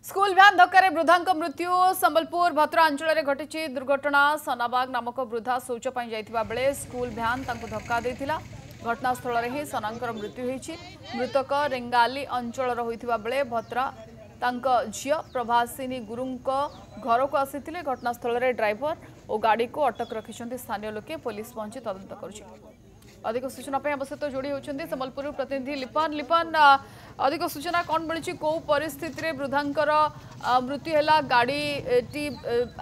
School van धक्कर वृद्धा मृत्यु संबलपुर भद्रा अंचल घटी दुर्घटना सनाबाग नामक वृद्धा शौच जाइथिबा बेले स्कूल भ्यान धक्का देथिला। घटनास्थल ही सनांकर मृत्यु होईछि। मृतक रेंगाली अंचल होइथिबा बेले भद्रा झियो प्रभासिनी गुरु घर को आसीथिले। घटनास्थल ड्राइवर और गाड़ी को अटक रखिछन्ति स्थानीय लोके। पुलिस पहुंची तदंत करुछि। अधिक सूचना आम सहित जोड़ी होती संबलपुर प्रतिनिधि लिपन लिपन अधिक सूचना कौन मिली कौ परिस्थिति वृद्धांकर मृत्यु है गाड़ी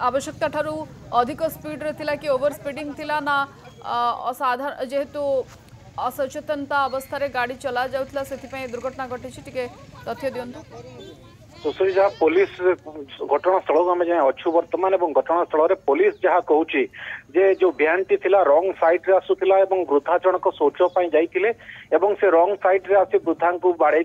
आवश्यकता ठारू अधिक स्पीड रे थिला कि ओवर स्पीडिंग थिला ना असाधारण जेहेतु असचेतनता अवस्था गाड़ी चला जाउथला सेथिपय दुर्घटना घटी तथ्य दियंतु। सुश्री जहाँ पुलिस घटनास्थल आम जाए अच्छु बर्तमान घटनास्थल पुलिस जहाँ कहूँ जे जो भ्यान टी थिला रंग साइड रे आसुथिला एवं वृद्धा जनक शौच जाइथिले एवं से रंग साइड रे आसी वृद्धा को बाड़े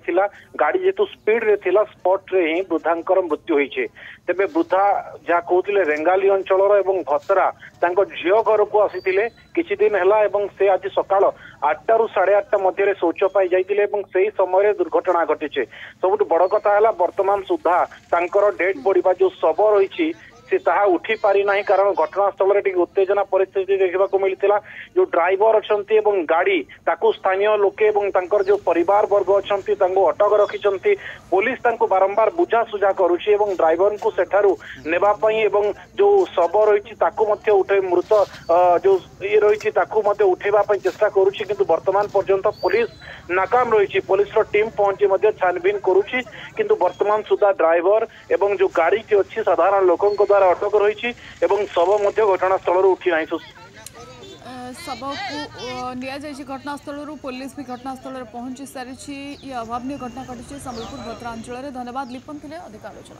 गाड़ी जेतु स्पीड रे थिला स्पॉट रे ही वृद्धांकर मृत्यु होइछे। तेबे वृद्धा जहाँ कहते रेंगाली अंचल भतरा झियो घर को आसीथिले किछि दिन हैला एवं से आज सकाळ 8 रु 8:30 मध्य शौच जाइथिले एवं सेही समय दुर्घटना घटिछे। सबुठ बड़ कथा हैला वर्तमान सुधा तांकर डेड बॉडी बा जो शव रही से ताहा उठी पारि नाही कारण घटनास्थल रे उत्तेजना परिस्थिति देखा मिलता। जो ड्राइवर अच्छी गाड़ी ताकू स्थानीय लोके तांकर जो परिवार वर्ग अच्छा अटक रखिंट पुलिस तांको बारंबार बुझासुझा करुछि ड्राइवर को सेठारु नेबा पई एवं जो शव रही उठे मृत जो ये रही उठेबा पई चेष्टा करुछि किंतु वर्तमान पर्यंत पुलिस नाकाम रही। पुलिस टीम पहुंची छानबीन करुछि किंतु वर्तमान सुधा ड्राइवर एवं जो गाड़ी टी अच्छी साधारण लोकों द्वारा अटक रही शव घटनास्थल उठी ना शव को घटनास्थल पुलिस भी घटनास्थल पहुंची सारी। ये अभावनीय घटना घटी संबलपुर भद्रा अंचल। धन्यवाद लिपन थे अधिक आलोचना।